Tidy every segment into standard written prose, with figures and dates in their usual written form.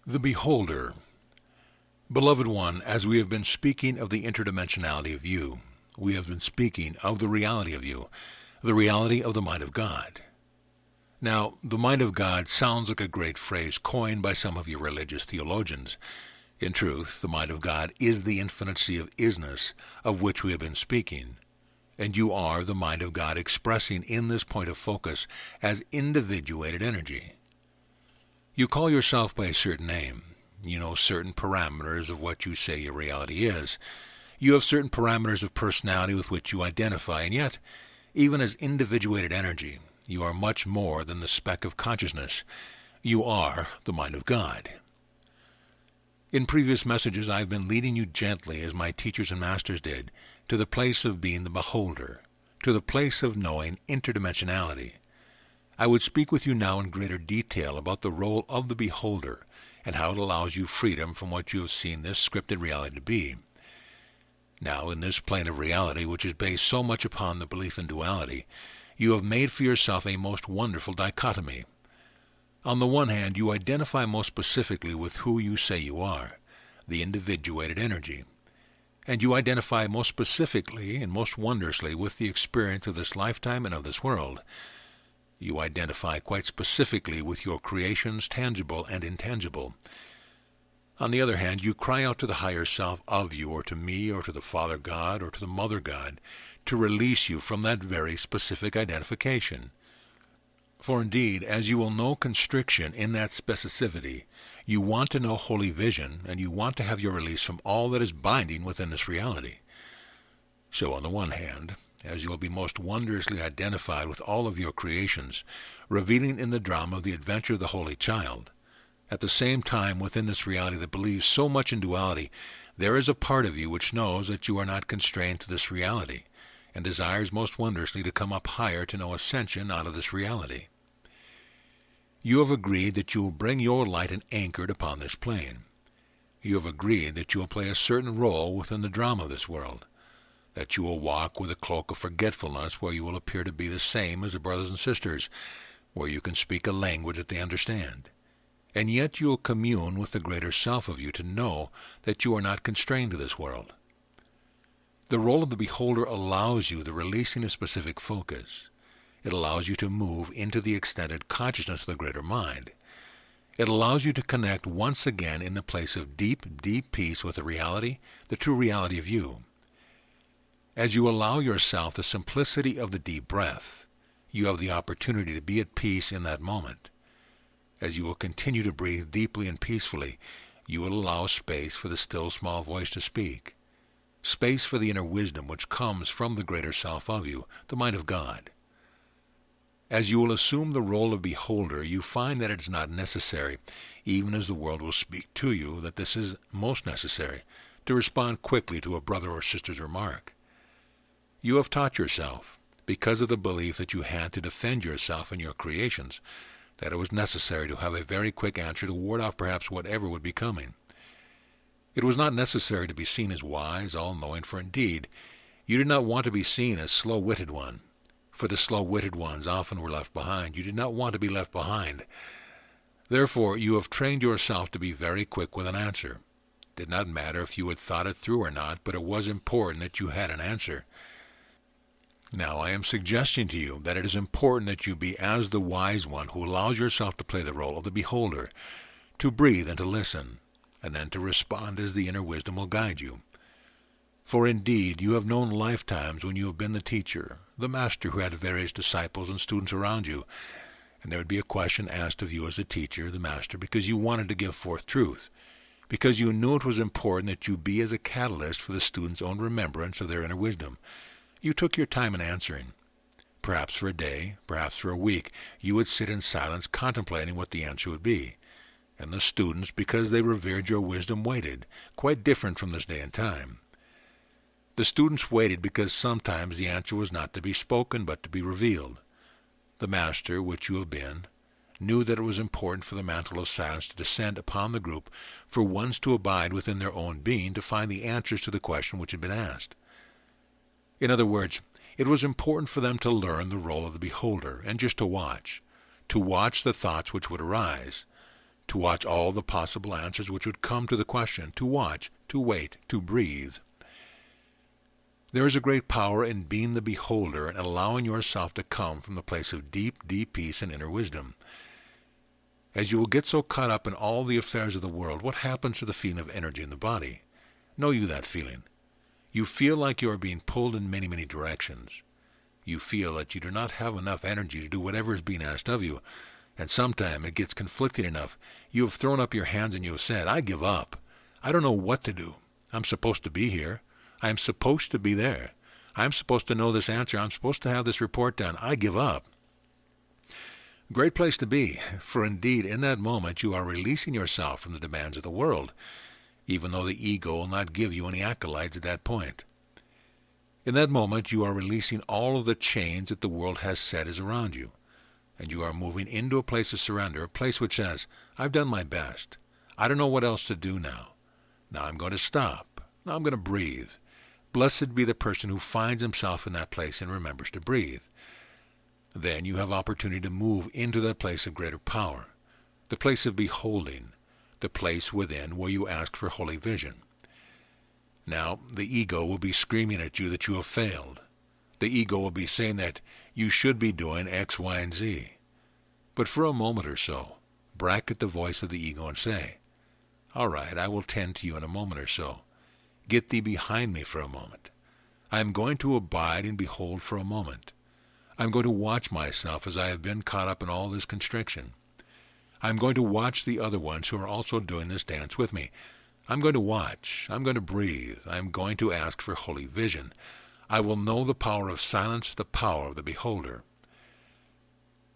The Beholder. Beloved one, as we have been speaking of the interdimensionality of you, we have been speaking of the reality of you, the reality of the mind of God. Now, the mind of God sounds like a great phrase coined by some of your religious theologians. In truth, the mind of God is the infinity of isness of which we have been speaking, and you are the mind of God expressing in this point of focus as individuated energy. You call yourself by a certain name. You know certain parameters of what you say your reality is. You have certain parameters of personality with which you identify, and yet, even as individuated energy, you are much more than the speck of consciousness. You are the mind of God. In previous messages, I have been leading you gently, as my teachers and masters did, to the place of being the beholder, to the place of knowing interdimensionality. I would speak with you now in greater detail about the role of the beholder and how it allows you freedom from what you have seen this scripted reality to be. Now, in this plane of reality, which is based so much upon the belief in duality, you have made for yourself a most wonderful dichotomy. On the one hand, you identify most specifically with who you say you are, the individuated energy, and you identify most specifically and most wondrously with the experience of this lifetime and of this world. You identify quite specifically with your creations, tangible and intangible. On the other hand, you cry out to the higher self of you, or to me, or to the Father God, or to the Mother God, to release you from that very specific identification. For indeed, as you will know constriction in that specificity, you want to know holy vision, and you want to have your release from all that is binding within this reality. So on the one hand, as you will be most wondrously identified with all of your creations, revealing in the drama of the adventure of the Holy Child, at the same time within this reality that believes so much in duality, there is a part of you which knows that you are not constrained to this reality, and desires most wondrously to come up higher to know ascension out of this reality. You have agreed that you will bring your light and anchored upon this plane. You have agreed that you will play a certain role within the drama of this world, that you will walk with a cloak of forgetfulness where you will appear to be the same as the brothers and sisters, where you can speak a language that they understand. And yet you will commune with the greater self of you to know that you are not constrained to this world. The role of the beholder allows you the releasing of specific focus. It allows you to move into the extended consciousness of the greater mind. It allows you to connect once again in the place of deep, deep peace with the reality, the true reality of you. As you allow yourself the simplicity of the deep breath, you have the opportunity to be at peace in that moment. As you will continue to breathe deeply and peacefully, you will allow space for the still small voice to speak, space for the inner wisdom which comes from the greater self of you, the mind of God. As you will assume the role of beholder, you find that it is not necessary, even as the world will speak to you, that this is most necessary, to respond quickly to a brother or sister's remark. You have taught yourself, because of the belief that you had to defend yourself and your creations, that it was necessary to have a very quick answer to ward off perhaps whatever would be coming. It was not necessary to be seen as wise, all-knowing, for indeed, you did not want to be seen as slow-witted one, for the slow-witted ones often were left behind. You did not want to be left behind. Therefore, you have trained yourself to be very quick with an answer. It did not matter if you had thought it through or not, but it was important that you had an answer. Now, I am suggesting to you that it is important that you be as the wise one who allows yourself to play the role of the beholder, to breathe and to listen, and then to respond as the inner wisdom will guide you. For indeed, you have known lifetimes when you have been the teacher, the master who had various disciples and students around you, and there would be a question asked of you as the teacher, the master, because you wanted to give forth truth, because you knew it was important that you be as a catalyst for the student's own remembrance of their inner wisdom. You took your time in answering. Perhaps for a day, perhaps for a week, you would sit in silence contemplating what the answer would be. And the students, because they revered your wisdom, waited, quite different from this day and time. The students waited because sometimes the answer was not to be spoken but to be revealed. The master, which you have been, knew that it was important for the mantle of silence to descend upon the group, for ones to abide within their own being to find the answers to the question which had been asked. In other words, it was important for them to learn the role of the beholder, and just to watch the thoughts which would arise, to watch all the possible answers which would come to the question, to watch, to wait, to breathe. There is a great power in being the beholder and allowing yourself to come from the place of deep, deep peace and inner wisdom. As you will get so caught up in all the affairs of the world, what happens to the feeling of energy in the body? Know you that feeling? You feel like you are being pulled in many, many directions. You feel that you do not have enough energy to do whatever is being asked of you, and sometime it gets conflicting enough. You have thrown up your hands and you have said, I give up. I don't know what to do. I'm supposed to be here. I'm supposed to be there. I'm supposed to know this answer. I'm supposed to have this report done. I give up. Great place to be, for indeed in that moment you are releasing yourself from the demands of the world, even though the ego will not give you any accolades at that point. In that moment you are releasing all of the chains that the world has set is around you, and you are moving into a place of surrender, a place which says, I've done my best. I don't know what else to do now. Now I'm going to stop. Now I'm going to breathe. Blessed be the person who finds himself in that place and remembers to breathe. Then you have opportunity to move into that place of greater power, the place of beholding, the place within where you ask for holy vision. Now, the ego will be screaming at you that you have failed. The ego will be saying that you should be doing X, Y, and Z. But for a moment or so, bracket the voice of the ego and say, all right, I will tend to you in a moment or so. Get thee behind me for a moment. I am going to abide and behold for a moment. I'm going to watch myself as I have been caught up in all this constriction. I'm going to watch the other ones who are also doing this dance with me. I'm going to watch. I'm going to breathe. I'm going to ask for holy vision. I will know the power of silence, the power of the beholder.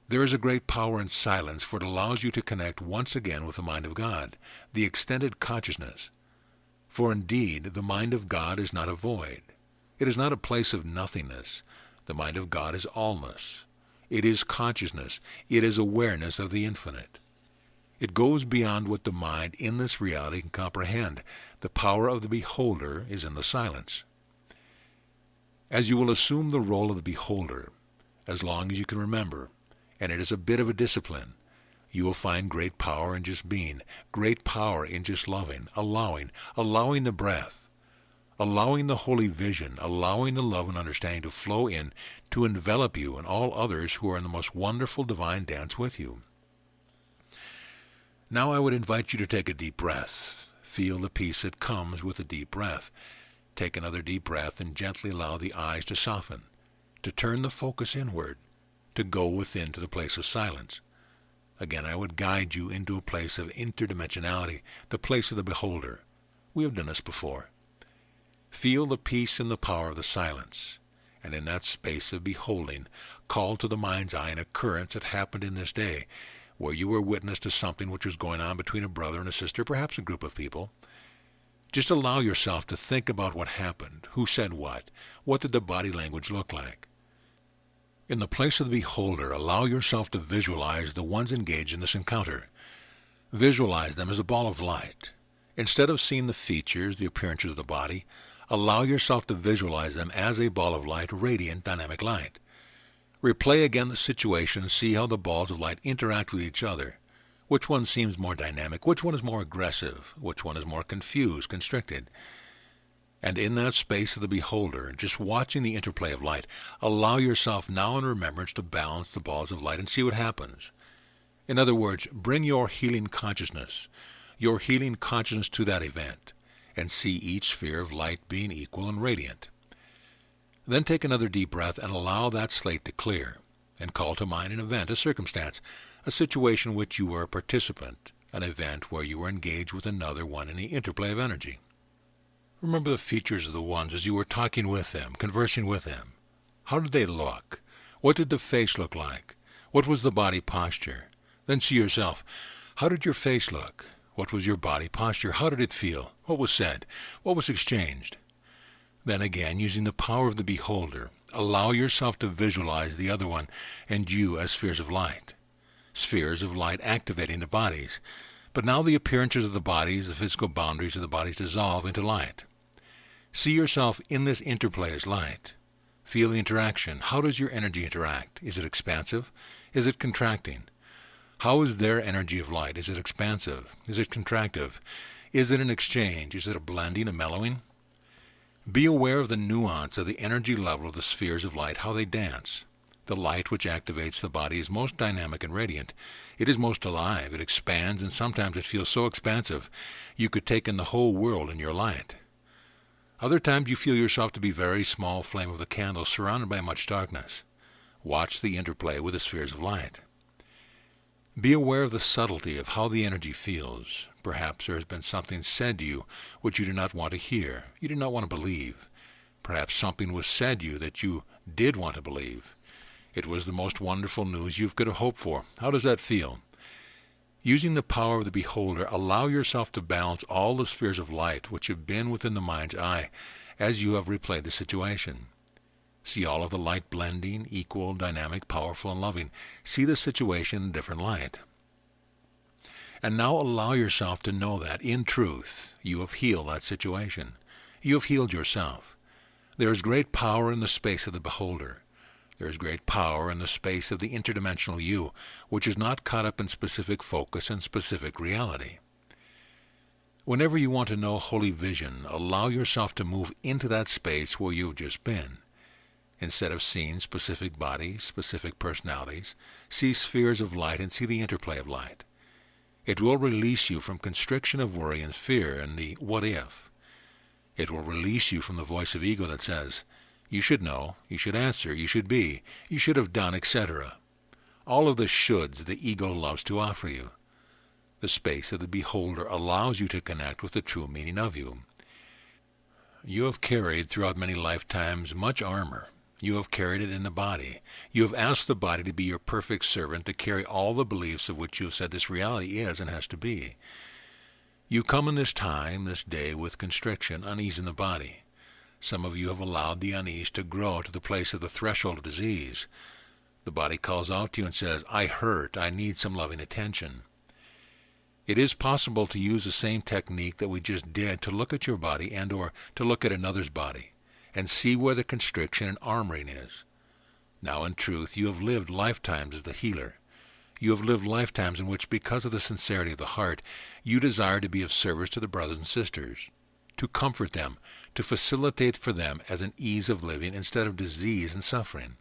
There is a great power in silence, for it allows you to connect once again with the mind of God, the extended consciousness. For indeed, the mind of God is not a void. It is not a place of nothingness. The mind of God is allness. It is consciousness. It is awareness of the infinite. It goes beyond what the mind in this reality can comprehend. The power of the beholder is in the silence. As you will assume the role of the beholder, as long as you can remember, and it is a bit of a discipline, you will find great power in just being, great power in just loving, allowing the breath, allowing the holy vision, allowing the love and understanding to flow in, to envelop you and all others who are in the most wonderful divine dance with you. Now I would invite you to take a deep breath. Feel the peace that comes with a deep breath. Take another deep breath and gently allow the eyes to soften, to turn the focus inward, to go within to the place of silence. Again, I would guide you into a place of interdimensionality, the place of the beholder. We have done this before. Feel the peace and the power of the silence, and in that space of beholding, call to the mind's eye an occurrence that happened in this day, where you were witness to something which was going on between a brother and a sister, perhaps a group of people. Just allow yourself to think about what happened, who said what did the body language look like. In the place of the beholder, allow yourself to visualize the ones engaged in this encounter. Visualize them as a ball of light. Instead of seeing the features, the appearances of the body, allow yourself to visualize them as a ball of light, radiant, dynamic light. Replay again the situation and see how the balls of light interact with each other. Which one seems more dynamic? Which one is more aggressive? Which one is more confused, constricted? And in that space of the beholder, just watching the interplay of light, allow yourself now in remembrance to balance the balls of light and see what happens. In other words, bring your healing consciousness to that event, and see each sphere of light being equal and radiant. Then take another deep breath and allow that slate to clear, and call to mind an event, a circumstance, a situation in which you were a participant, an event where you were engaged with another one in the interplay of energy. Remember the features of the ones as you were talking with them, conversing with them. How did they look? What did the face look like? What was the body posture? Then see yourself. How did your face look? What was your body posture? How did it feel? What was said? What was exchanged? Then again, using the power of the beholder, allow yourself to visualize the other one and you as spheres of light activating the bodies. But now the appearances of the bodies, the physical boundaries of the bodies dissolve into light. See yourself in this interplay as light. Feel the interaction. How does your energy interact? Is it expansive? Is it contracting? How is their energy of light? Is it expansive? Is it contractive? Is it an exchange? Is it a blending, a mellowing? Be aware of the nuance of the energy level of the spheres of light, how they dance. The light which activates the body is most dynamic and radiant. It is most alive. It expands, and sometimes it feels so expansive you could take in the whole world in your light. Other times you feel yourself to be a very small flame of the candle surrounded by much darkness. Watch the interplay with the spheres of light. Be aware of the subtlety of how the energy feels. Perhaps there has been something said to you which you do not want to hear, you do not want to believe. Perhaps something was said to you that you did want to believe. It was the most wonderful news you could have hoped for. How does that feel? Using the power of the beholder, allow yourself to balance all the spheres of light which have been within the mind's eye as you have replayed the situation. See all of the light blending, equal, dynamic, powerful, and loving. See the situation in a different light. And now allow yourself to know that, in truth, you have healed that situation. You have healed yourself. There is great power in the space of the beholder. There is great power in the space of the interdimensional you, which is not caught up in specific focus and specific reality. Whenever you want to know holy vision, allow yourself to move into that space where you've just been. Instead of seeing specific bodies, specific personalities, see spheres of light and see the interplay of light. It will release you from constriction of worry and fear and the what if. It will release you from the voice of ego that says, you should know, you should answer, you should be, you should have done, etc. All of the shoulds the ego loves to offer you. The space of the beholder allows you to connect with the true meaning of you. You have carried throughout many lifetimes much armor. You have carried it in the body. You have asked the body to be your perfect servant, to carry all the beliefs of which you have said this reality is and has to be. You come in this time, this day, with constriction, unease in the body. Some of you have allowed the unease to grow to the place of the threshold of disease. The body calls out to you and says, I hurt, I need some loving attention. It is possible to use the same technique that we just did to look at your body and or to look at another's body and see where the constriction and armoring is. Now, in truth, you have lived lifetimes as the healer. You have lived lifetimes in which, because of the sincerity of the heart, you desire to be of service to the brothers and sisters, to comfort them, to facilitate for them as an ease of living instead of disease and suffering.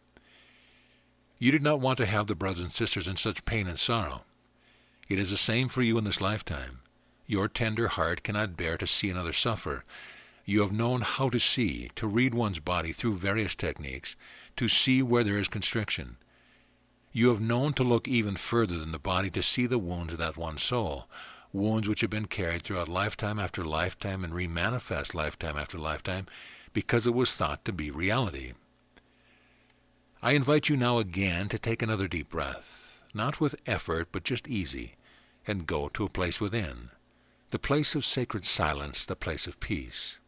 You did not want to have the brothers and sisters in such pain and sorrow. It is the same for you in this lifetime. Your tender heart cannot bear to see another suffer. You have known how to see, to read one's body through various techniques, to see where there is constriction. You have known to look even further than the body to see the wounds of that one soul, wounds which have been carried throughout lifetime after lifetime and remanifest lifetime after lifetime because it was thought to be reality. I invite you now again to take another deep breath, not with effort but just easy, and go to a place within, the place of sacred silence, the place of peace.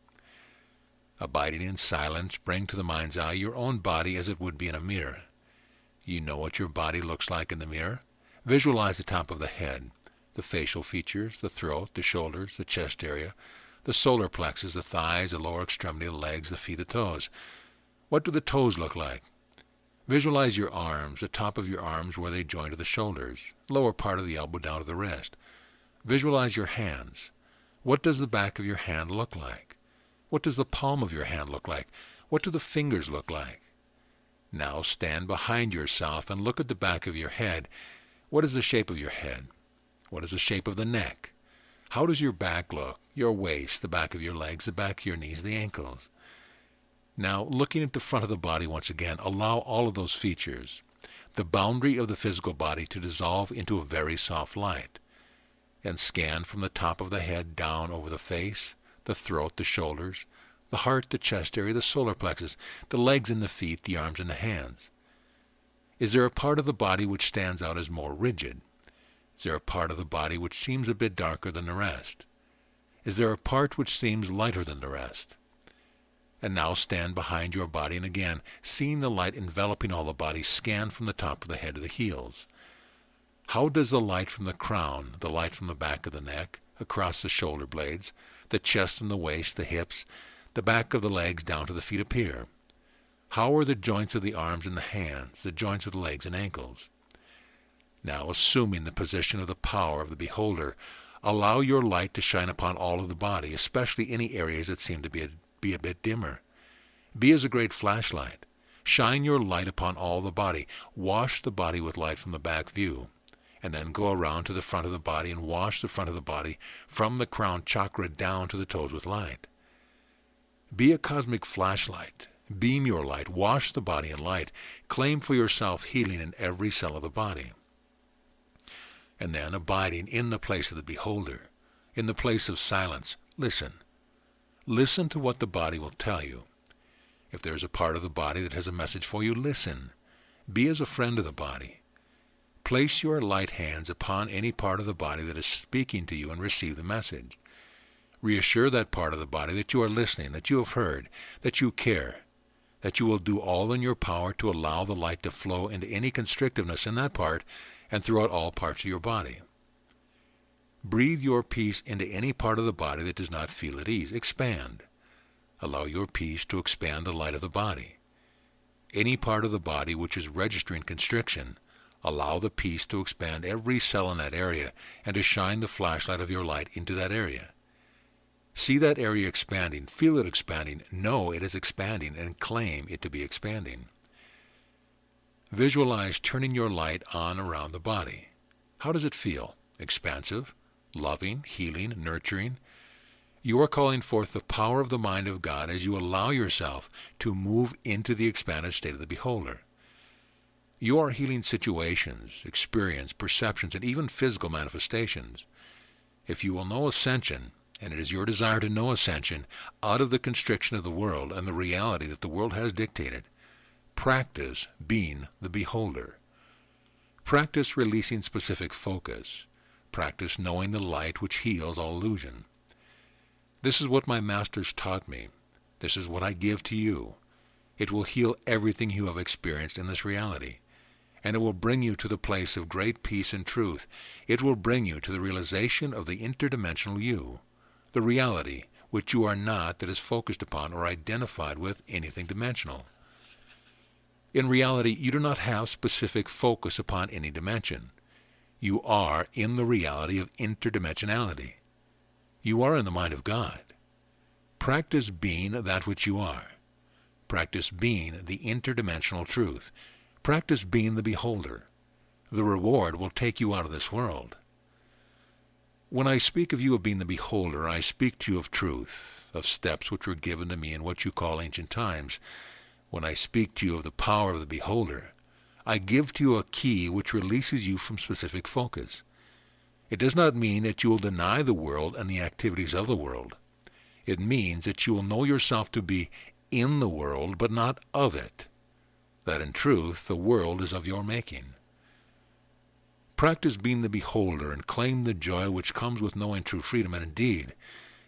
Abiding in silence, bring to the mind's eye your own body as it would be in a mirror. You know what your body looks like in the mirror. Visualize the top of the head, the facial features, the throat, the shoulders, the chest area, the solar plexus, the thighs, the lower extremity, the legs, the feet, the toes. What do the toes look like? Visualize your arms, the top of your arms where they join to the shoulders, lower part of the elbow down to the wrist. Visualize your hands. What does the back of your hand look like? What does the palm of your hand look like? What do the fingers look like? Now stand behind yourself and look at the back of your head. What is the shape of your head? What is the shape of the neck? How does your back look? Your waist, the back of your legs, the back of your knees, the ankles. Now, looking at the front of the body once again, allow all of those features, the boundary of the physical body, to dissolve into a very soft light, and scan from the top of the head down over the face, the throat, the shoulders, the heart, the chest area, the solar plexus, the legs and the feet, the arms and the hands. Is there a part of the body which stands out as more rigid? Is there a part of the body which seems a bit darker than the rest? Is there a part which seems lighter than the rest? And now stand behind your body and again, seeing the light enveloping all the body, scan from the top of the head to the heels. How does the light from the crown, the light from the back of the neck, across the shoulder blades, the chest and the waist, the hips, the back of the legs down to the feet appear? How are the joints of the arms and the hands, the joints of the legs and ankles? Now, assuming the position of the power of the beholder, allow your light to shine upon all of the body, especially any areas that seem to be a bit dimmer. Be as a great flashlight. Shine your light upon all the body. Wash the body with light from the back view, and then go around to the front of the body and wash the front of the body from the crown chakra down to the toes with light. Be a cosmic flashlight. Beam your light. Wash the body in light. Claim for yourself healing in every cell of the body. And then, abiding in the place of the beholder, in the place of silence, listen. Listen to what the body will tell you. If there is a part of the body that has a message for you, listen. Be as a friend of the body. Place your light hands upon any part of the body that is speaking to you and receive the message. Reassure that part of the body that you are listening, that you have heard, that you care, that you will do all in your power to allow the light to flow into any constrictiveness in that part and throughout all parts of your body. Breathe your peace into any part of the body that does not feel at ease. Expand. Allow your peace to expand the light of the body. Any part of the body which is registering constriction, allow the peace to expand every cell in that area and to shine the flashlight of your light into that area. See that area expanding, feel it expanding, know it is expanding, and claim it to be expanding. Visualize turning your light on around the body. How does it feel? Expansive, loving, healing, nurturing? You are calling forth the power of the mind of God as you allow yourself to move into the expanded state of the beholder. You are healing situations, experience, perceptions, and even physical manifestations. If you will know ascension, and it is your desire to know ascension out of the constriction of the world and the reality that the world has dictated, practice being the beholder. Practice releasing specific focus. Practice knowing the light which heals all illusion. This is what my masters taught me. This is what I give to you. It will heal everything you have experienced in this reality, and it will bring you to the place of great peace and truth. It will bring you to the realization of the interdimensional you, the reality which you are not that is focused upon or identified with anything dimensional. In reality, you do not have specific focus upon any dimension. You are in the reality of interdimensionality. You are in the mind of God. Practice being that which you are. Practice being the interdimensional truth. Practice being the beholder. The reward will take you out of this world. When I speak of you of being the beholder, I speak to you of truth, of steps which were given to me in what you call ancient times. When I speak to you of the power of the beholder, I give to you a key which releases you from specific focus. It does not mean that you will deny the world and the activities of the world. It means that you will know yourself to be in the world, but not of it. That in truth, the world is of your making. Practice being the beholder and claim the joy which comes with knowing true freedom, and indeed,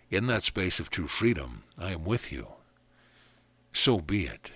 in that space of true freedom, I am with you. So be it.